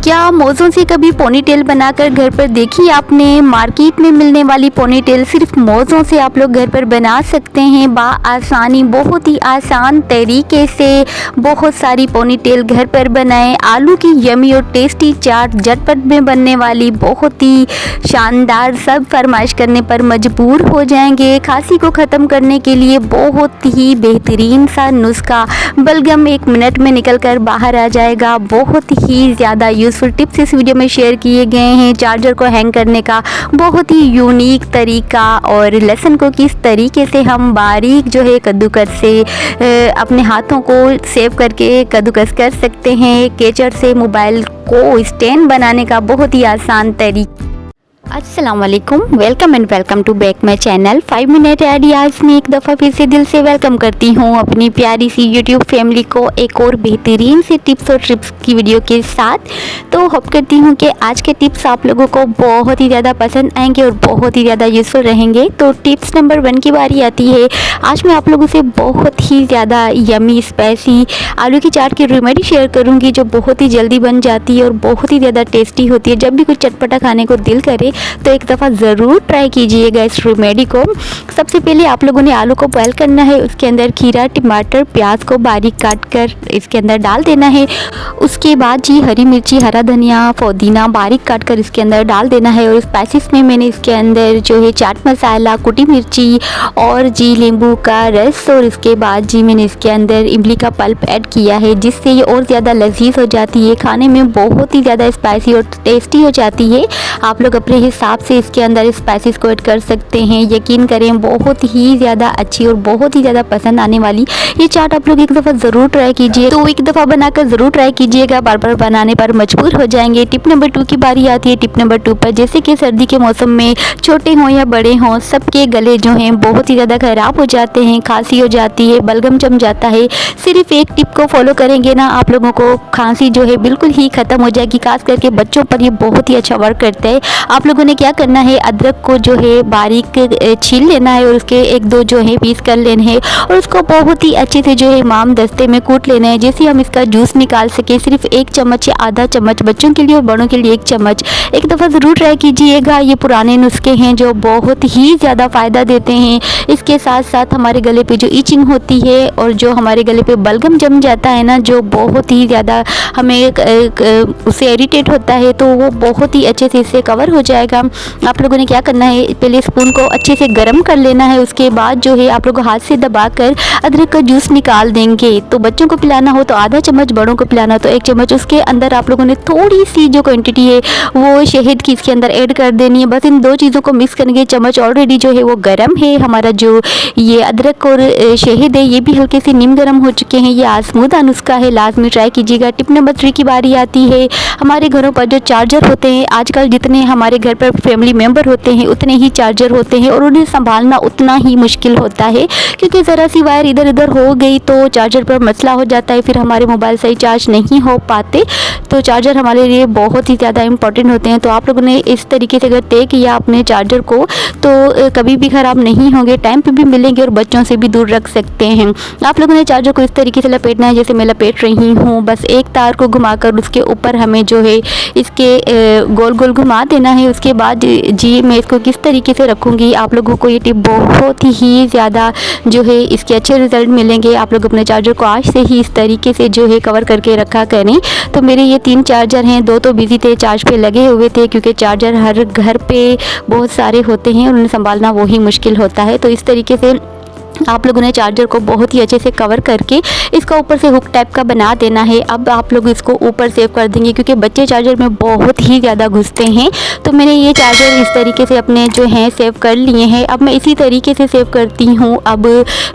क्या मोज़ों से कभी पोनीटेल बनाकर घर पर देखी आपने? मार्केट में मिलने वाली पोनीटेल सिर्फ मोज़ों से आप लोग घर पर बना सकते हैं आसानी, बहुत ही आसान तरीके से बहुत सारी पोनीटेल घर पर बनाएं। आलू की यमी और टेस्टी चाट झटपट में बनने वाली बहुत ही शानदार, सब फरमाइश करने पर मजबूर हो जाएंगे। खांसी को ख़त्म करने के लिए बहुत ही बेहतरीन सा नुस्खा, बलगम 1 मिनट में निकल कर बाहर आ जाएगा। बहुत ही ज़्यादा यूज़फुल टिप्स इस वीडियो में शेयर किए गए हैं। चार्जर को हैंग करने का बहुत ही यूनिक तरीका और लहसुन को किस तरीके से हम बारीक जो है कद्दूकस से अपने हाथों को सेव करके कद्दूकस कर सकते हैं। केचर से मोबाइल को स्टैंड बनाने का बहुत ही आसान तरीका। अस्सलाम वालेकुम, welcome and welcome to back my channel 5 minute ideas में एक दफ़ा फिर से दिल से वेलकम करती हूँ अपनी प्यारी सी यूट्यूब फैमिली को एक और बेहतरीन से टिप्स और ट्रिप्स की वीडियो के साथ। तो होप करती हूँ कि आज के टिप्स आप लोगों को बहुत ही ज़्यादा पसंद आएंगे और बहुत ही ज़्यादा यूज़फुल रहेंगे। तो टिप्स नंबर 1 की बारी आती है। आज मैं आप लोगों से बहुत ही ज़्यादा यमी स्पाइसी आलू की चाट की रेमेडी शेयर करूँगी, जो बहुत ही जल्दी बन जाती है और बहुत ही ज़्यादा टेस्टी होती है। जब भी कुछ चटपटा खाने को दिल करे तो एक दफ़ा ज़रूर ट्राई कीजिएगा इस रेमेडी को। सबसे पहले आप लोगों ने आलू को बॉयल करना है, उसके अंदर खीरा, टमाटर, प्याज को बारीक काट कर इसके अंदर डाल देना है। उसके बाद जी हरी मिर्ची, हरा धनिया, पुदीना बारीक काट कर इसके अंदर डाल देना है। और स्पाइसेस में मैंने इसके अंदर जो है चाट मसाला, कुटी मिर्ची और जी नींबू का रस, और इसके बाद जी मैंने इसके अंदर इमली का पल्प ऐड किया है, जिससे ये और ज़्यादा लजीज हो जाती है, खाने में बहुत ही ज़्यादा स्पाइसी और टेस्टी हो जाती है। आप लोग अपने हिसाब से इसके अंदर स्पाइसेस को ऐड कर सकते हैं। यकीन करें बहुत ही ज़्यादा अच्छी और बहुत ही ज़्यादा पसंद आने वाली ये चाट आप लोग एक दफ़ा ज़रूर ट्राई कीजिए। तो एक दफ़ा बनाकर ज़रूर ट्राई कीजिएगा, बार बार बनाने पर मजबूर हो जाएंगे। टिप नंबर 2 की बारी आती है। टिप नंबर 2 पर, जैसे कि सर्दी के मौसम में छोटे हों या बड़े हों, सबके गले जो हैं बहुत ही ज़्यादा ख़राब हो जाते हैं, खांसी हो जाती है, बलगम जम जाता है। सिर्फ एक टिप को फॉलो करेंगे ना, आप लोगों को खांसी जो है बिल्कुल ही ख़त्म हो जाएगी। खास करके बच्चों पर ये बहुत ही अच्छा वर्क करता है। आप लोगों ने क्या करना है, अदरक को जो है बारीक छील लेना है और उसके 1-2 जो है पीस कर लेने हैं और उसको बहुत ही अच्छे से जो है इमाम दस्ते में कूट लेना है, जैसे हम इसका जूस निकाल सके। सिर्फ 1 चम्मच या आधा चम्मच बच्चों के लिए और बड़ों के लिए 1 चम्मच। एक दफ़ा ज़रूर ट्राई कीजिएगा। ये पुराने नुस्खे हैं जो बहुत ही ज़्यादा फ़ायदा देते हैं। इसके साथ साथ हमारे गले पे जो ईचिंग होती है और जो हमारे गले पे बलगम जम जाता है ना, जो बहुत ही ज़्यादा हमें उससे इरिटेट होता है, तो वो बहुत ही अच्छे से इससे कवर हो जाएगा। आप लोगों ने क्या करना है, पहले स्पून को अच्छे से गर्म कर लेना है। उसके बाद जो है आप लोग हाथ से दबाकर अदरक का जूस निकाल देंगे। तो बच्चों को पिलाना हो तो आधा चम्मच, बड़ों को पिलाना हो तो 1 चम्मच। उसके अंदर आप लोगों ने थोड़ी सी जो क्वांटिटी है वो शहद की इसके अंदर ऐड कर देनी है। बस इन 2 चीज़ों को मिक्स करेंगे। चम्मच ऑलरेडी जो है वो गर्म है। हमारा जो ये अदरक और शहद है ये भी हल्के से निम गर्म हो चुके हैं। ये आजमूदा नुस्खा है, लाजमी ट्राई कीजिएगा। टिप नंबर 3 की बारी आती है। हमारे घरों पर जो चार्जर होते हैं, आजकल जितने हमारे घर पर फैमिली मेम्बर होते हैं उतने ही चार्जर होते हैं और उन्हें संभालना उतना ही मुश्किल होता है, क्योंकि ज़रा सी वायर इधर उधर हो गई तो चार्जर पर मसला हो जाता है, फिर हमारे मोबाइल सही चार्ज नहीं हो पाते। तो चार्जर हमारे लिए बहुत ही ज़्यादा इंपॉर्टेंट होते हैं। तो आप लोगों ने इस तरीके से अगर तय किया अपने चार्जर को तो कभी भी ख़राब नहीं होंगे, टाइम पे भी मिलेंगे और बच्चों से भी दूर रख सकते हैं। आप लोगों ने चार्जर को इस तरीके से लपेटना है जैसे मैं लपेट रही हूँ। बस एक तार को घुमाकर उसके ऊपर हमें जो है इसके गोल गोल घुमा देना है। उसके बाद जी मैं इसको किस तरीके से रखूँगी, आप लोगों को ये टिप बहुत ही ज़्यादा जो है इसके अच्छे रिजल्ट मिलेंगे। आप लोग अपने चार्जर को आज से ही इस तरीके से जो है कवर करके रखा करें। तो मेरे ये 3 चार्जर हैं, 2 तो बिजी थे, चार्ज पे लगे हुए थे, क्योंकि चार्जर हर घर पे बहुत सारे होते हैं और उन्हें संभालना वो ही मुश्किल होता है। तो इस तरीके से आप लोगों ने चार्जर को बहुत ही अच्छे से कवर करके इसका ऊपर से हुक टाइप का बना देना है। अब आप लोग इसको ऊपर सेव कर देंगे, क्योंकि बच्चे चार्जर में बहुत ही ज़्यादा घुसते हैं। तो मैंने ये चार्जर इस तरीके से अपने जो हैं सेव कर लिए हैं। अब मैं इसी तरीके से सेव करती हूँ। अब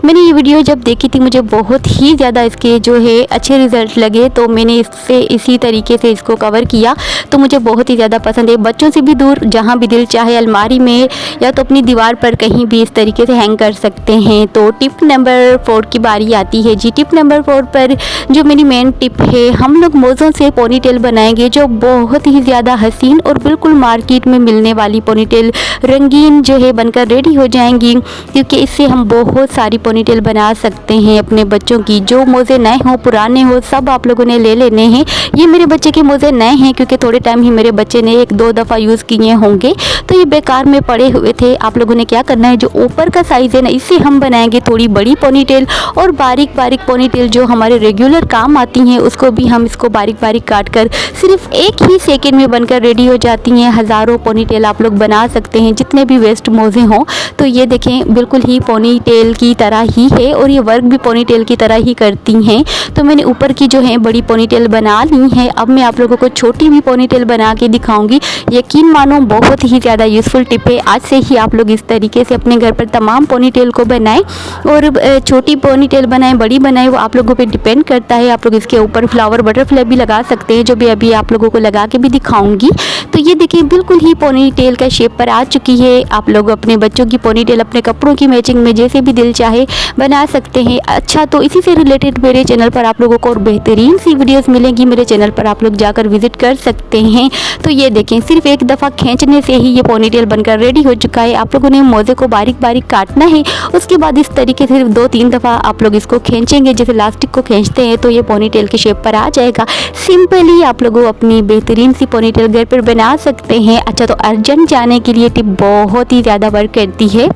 मैंने ये वीडियो जब देखी थी मुझे बहुत ही ज़्यादा इसके जो है अच्छे रिज़ल्ट लगे, तो मैंने इससे इसी तरीके से इसको कवर किया। तो मुझे बहुत ही ज़्यादा पसंद है। बच्चों से भी दूर, जहाँ भी दिल चाहे अलमारी में या तो अपनी दीवार पर कहीं भी इस तरीके से हैंग कर सकते हैं। तो टिप नंबर 4 की बारी आती है जी। टिप नंबर 4 पर जो मेरी मेन टिप है, हम लोग मोज़ों से पोनीटेल बनाएंगे जो बहुत ही ज़्यादा हसीन और बिल्कुल मार्केट में मिलने वाली पोनीटेल रंगीन जो है बनकर रेडी हो जाएंगी, क्योंकि इससे हम बहुत सारी पोनीटेल बना सकते हैं अपने बच्चों की। जो मोज़े नए हों पुराने हो सब आप लोगों ने ले लेने हैं। ये मेरे बच्चे के मोज़े नए हैं क्योंकि थोड़े टाइम ही मेरे बच्चे ने 1-2 दफ़ा यूज़ किए होंगे, तो ये बेकार में पड़े हुए थे। आप लोगों ने क्या करना है, जो ऊपर का साइज़ है ना, इससे हम बनाएंगे थोड़ी बड़ी पोनीटेल, और बारीक बारीक पोनीटेल जो हमारे रेगुलर काम आती हैं उसको भी हम इसको बारीक बारीक काट कर सिर्फ 1 ही सेकेंड में बनकर रेडी हो जाती हैं। हज़ारों पोनीटेल आप लोग बना सकते हैं जितने भी वेस्ट मोज़े हों। तो ये देखें बिल्कुल ही पोनीटेल की तरह ही है और ये वर्क भी पोनीटेल की तरह ही करती हैं। तो मैंने ऊपर की जो है बड़ी पोनीटेल बना ली है। अब मैं आप लोगों को छोटी भी पोनीटेल बना के दिखाऊंगी। यकीन मानो बहुत ही ज़्यादा यूज़फुल टिप है। आज से ही आप लोग इस तरीके से अपने घर पर तमाम पोनीटेल को बनाएं, और छोटी पोनीटेल बनाएं बड़ी बनाएं वो आप लोगों पे डिपेंड करता है। आप लोग इसके ऊपर फ्लावर बटरफ्लाई भी लगा सकते हैं, जो भी अभी आप लोगों को लगा के भी दिखाऊंगी। तो ये देखिए बिल्कुल ही पोनीटेल का शेप पर आ चुकी है। आप लोग अपने बच्चों की पोनीटेल अपने कपड़ों की मैचिंग में जैसे भी दिल चाहे बना सकते हैं। अच्छा, तो इसी से रिलेटेड मेरे चैनल पर आप लोगों को और बेहतरीन सी वीडियोस मिलेंगी। मेरे चैनल पर आप लोग जाकर विजिट कर सकते हैं। तो ये देखें सिर्फ एक दफ़ा खींचने से ही ये पोनीटेल बनकर रेडी हो चुका है। आप लोगों ने मोज़े को बारीक बारीक काटना है, उसके बाद इस तरीके से सिर्फ 2-3 दफ़ा आप लोग इसको खींचेंगे जैसे लास्टिक को खींचते हैं, तो ये पोनीटेल के शेप पर आ जाएगा। सिंपली आप लोग अपनी बेहतरीन सी पोनीटेल घर पर बना सकते हैं। अच्छा, तो अर्जेंट जाने के लिए टिप बहुत ही ज़्यादा वर्क करती है।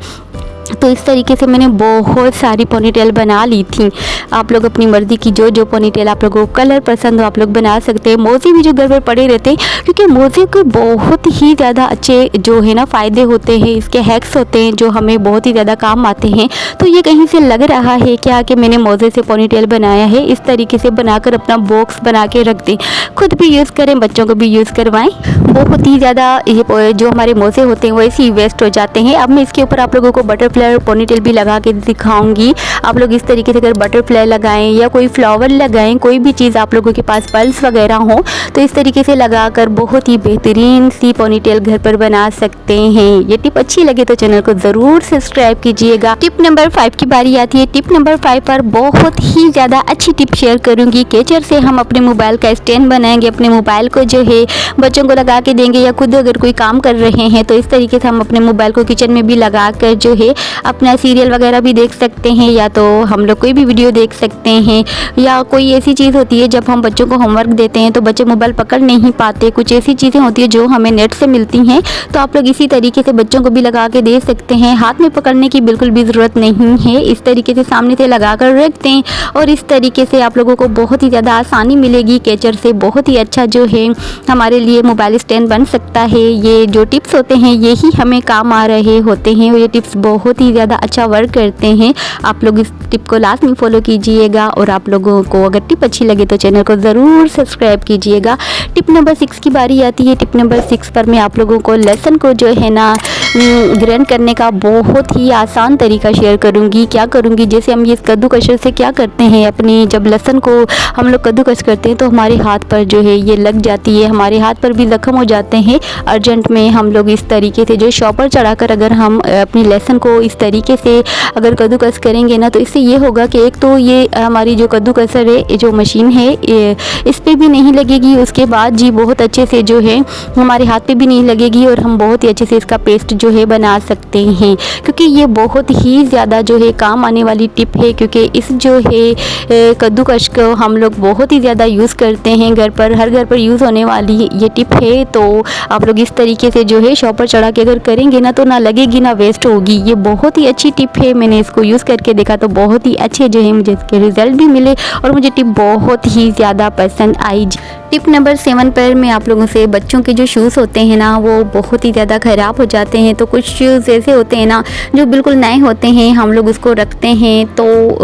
तो इस तरीके से मैंने बहुत सारी पोनीटेल बना ली थी। आप लोग अपनी मर्ज़ी की जो पोनीटेल आप लोगों को कलर पसंद हो आप लोग बना सकते हैं। मोज़े भी जो घर पर पड़े रहते हैं, क्योंकि मोज़े के बहुत ही ज़्यादा अच्छे जो है ना फ़ायदे होते हैं, इसके हैक्स होते हैं जो हमें बहुत ही ज़्यादा काम आते हैं। तो ये कहीं से लग रहा है क्या कि मैंने मोज़े से पोनीटेल बनाया है। इस तरीके से बनाकर अपना बॉक्स बना के रख दें, खुद भी यूज़ करें, बच्चों को भी यूज़ करवाएँ। बहुत ही ज़्यादा ये जो हमारे मोज़े होते हैं वैसे ही वेस्ट हो जाते हैं। अब मैं इसके ऊपर आप लोगों को बटरफ्लाई और पोनीटेल भी लगा के दिखाऊंगी। आप लोग इस तरीके से अगर बटरफ्लाई लगाएं या कोई फ्लावर लगाएं, कोई भी चीज़ आप लोगों के पास पर्ल्स वगैरह हो, तो इस तरीके से लगाकर बहुत ही बेहतरीन सी पोनीटेल घर पर बना सकते हैं। ये टिप अच्छी लगे तो चैनल को ज़रूर सब्सक्राइब कीजिएगा। टिप नंबर 5 की बारी आती है। टिप नंबर 5 पर बहुत ही ज़्यादा अच्छी टिप शेयर करूँगी। कैचर से हम अपने मोबाइल का स्टैंड बनाएंगे। अपने मोबाइल को जो है बच्चों को लगा के देंगे, या खुद अगर कोई काम कर रहे हैं तो इस तरीके से हम अपने मोबाइल को किचन में भी लगा कर जो है अपना सीरियल वगैरह भी देख सकते हैं, या तो हम लोग कोई भी वीडियो देख सकते हैं। या कोई ऐसी चीज़ होती है जब हम बच्चों को होमवर्क देते हैं तो बच्चे मोबाइल पकड़ नहीं पाते, कुछ ऐसी चीज़ें होती है जो हमें नेट से मिलती हैं, तो आप लोग इसी तरीके से बच्चों को भी लगा के दे सकते हैं। हाथ में पकड़ने की बिल्कुल भी ज़रूरत नहीं है। इस तरीके से सामने से लगा कर रख दें, और इस तरीके से आप लोगों को बहुत ही ज़्यादा आसानी मिलेगी। कैचर से बहुत ही अच्छा जो है हमारे लिए मोबाइल स्टैंड बन सकता है। ये जो टिप्स होते हैं यही हमें काम आ रहे होते हैं, और ये टिप्स बहुत ही ज़्यादा अच्छा वर्क करते हैं। आप लोग इस टिप को लास्ट में फॉलो कीजिएगा, और आप लोगों को अगर टिप अच्छी लगे तो चैनल को ज़रूर सब्सक्राइब कीजिएगा। टिप नंबर 6 की बारी आती है। टिप नंबर 6 पर मैं आप लोगों को लहसुन को जो है ना ग्राइंड करने का बहुत ही आसान तरीका शेयर करूंगी। क्या करूंगी, जैसे हम ये कद्दूकस से क्या करते हैं, अपनी जब लहसुन को हम लोग कद्दूकस करते हैं तो हमारे हाथ पर जो है ये लग जाती है, हमारे हाथ पर भी जख्म हो जाते हैं। अर्जेंट में हम लोग इस तरीके से जो शॉपर चढ़ाकर अगर हम अपनी लहसुन को इस तरीके से अगर कद्दूकस करेंगे ना, तो इससे ये होगा कि एक तो ये हमारी जो कद्दूकसर है जो मशीन है इस पर भी नहीं लगेगी, उसके बाद जी बहुत अच्छे से जो है हमारे हाथ पे भी नहीं लगेगी, और हम बहुत ही अच्छे से इसका पेस्ट जो है बना सकते हैं। क्योंकि ये बहुत ही ज़्यादा जो है काम आने वाली टिप है, क्योंकि इस जो है कद्दूकस को हम लोग बहुत ही ज़्यादा यूज़ करते हैं घर पर, हर घर पर यूज़ होने वाली ये टिप है। तो आप लोग इस तरीके से जो है शॉपर चढ़ा के अगर करेंगे ना तो ना लगेगी ना वेस्ट होगी। ये बहुत ही अच्छी टिप है, मैंने इसको यूज़ करके देखा तो बहुत ही अच्छे जो है मुझे इसके रिज़ल्ट भी मिले, और मुझे टिप बहुत ही ज़्यादा पसंद आई। टिप नंबर 7 पर मैं आप लोगों से बच्चों के जो शूज़ होते हैं ना वो बहुत ही ज़्यादा ख़राब हो जाते हैं। तो कुछ शूज़ ऐसे होते हैं ना जो बिल्कुल नए होते हैं, हम लोग उसको रखते हैं तो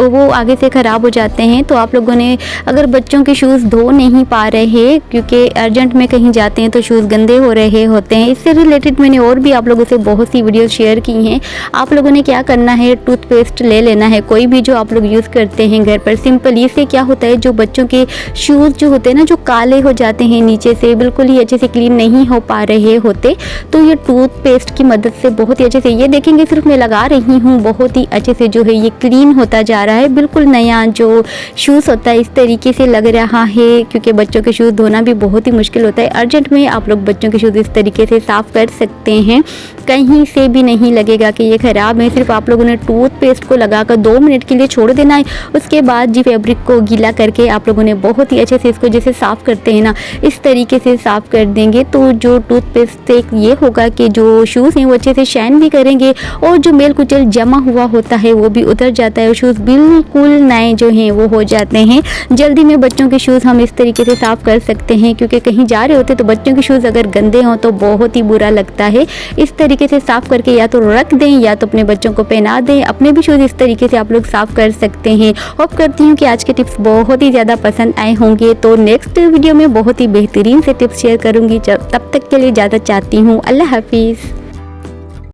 वो आगे से ख़राब हो जाते हैं। तो आप लोगों ने अगर बच्चों के शूज़ धो नहीं पा रहे क्योंकि अर्जेंट में कहीं जाते हैं तो शूज़ गंदे हो रहे होते हैं, इससे रिलेटेड मैंने और भी आप लोगों से बहुत सी वीडियो शेयर की हैं। आप लोगों ने क्या करना है, टूथपेस्ट ले लेना है, कोई भी जो आप लोग यूज़ करते हैं घर पर। सिंपल इससे क्या होता है जो बच्चों के शूज़ जो होते हैं ना जो काले काले हो जाते हैं, नीचे से बिल्कुल ही अच्छे से क्लीन नहीं हो पा रहे होते। तो ये टूथपेस्ट की मदद से बहुत ही अच्छे से, ये देखेंगे सिर्फ मैं लगा रही हूँ, बहुत ही अच्छे से जो है ये क्लीन होता जा रहा है। बिल्कुल नया जो शूज़ होता है इस तरीके से लग रहा है, क्योंकि बच्चों के शूज़ धोना भी बहुत ही मुश्किल होता है। अर्जेंट में आप लोग बच्चों के शूज़ इस तरीके से साफ़ कर सकते हैं, कहीं से भी नहीं लगेगा कि ये ख़राब है। सिर्फ आप लोगों ने टूथपेस्ट को लगाकर 2 मिनट के लिए छोड़ देना है। उसके बाद जी फैब्रिक को गीला करके आप लोगों ने बहुत ही अच्छे से इसको जैसे साफ़ करते हैं ना, इस तरीके से साफ़ कर देंगे। तो जो टूथपेस्ट से ये होगा कि जो शूज़ हैं वो अच्छे से शाइन भी करेंगे, और जो मेल कुचल जमा हुआ होता है वो भी उतर जाता है, और शूज़ बिल्कुल नए जो हैं वो हो जाते हैं। जल्दी में बच्चों के शूज़ हम इस तरीके से साफ़ कर सकते हैं, क्योंकि कहीं जा रहे होते तो बच्चों के शूज़ अगर गंदे हों तो बहुत ही बुरा लगता है। इस तरीके से साफ़ करके या तो रख दें या तो अपने बच्चों को पहना दें। अपने भी शूज़ इस तरीके से आप लोग साफ़ कर सकते हैं। होप करती हूँ कि आज के टिप्स बहुत ही ज़्यादा पसंद आए होंगे। तो नेक्स्ट वीडियो में बहुत ही बेहतरीन से टिप्स शेयर करूँगी। तब तक के लिए ज़्यादा चाहती हूँ। अल्लाह हाफिज़।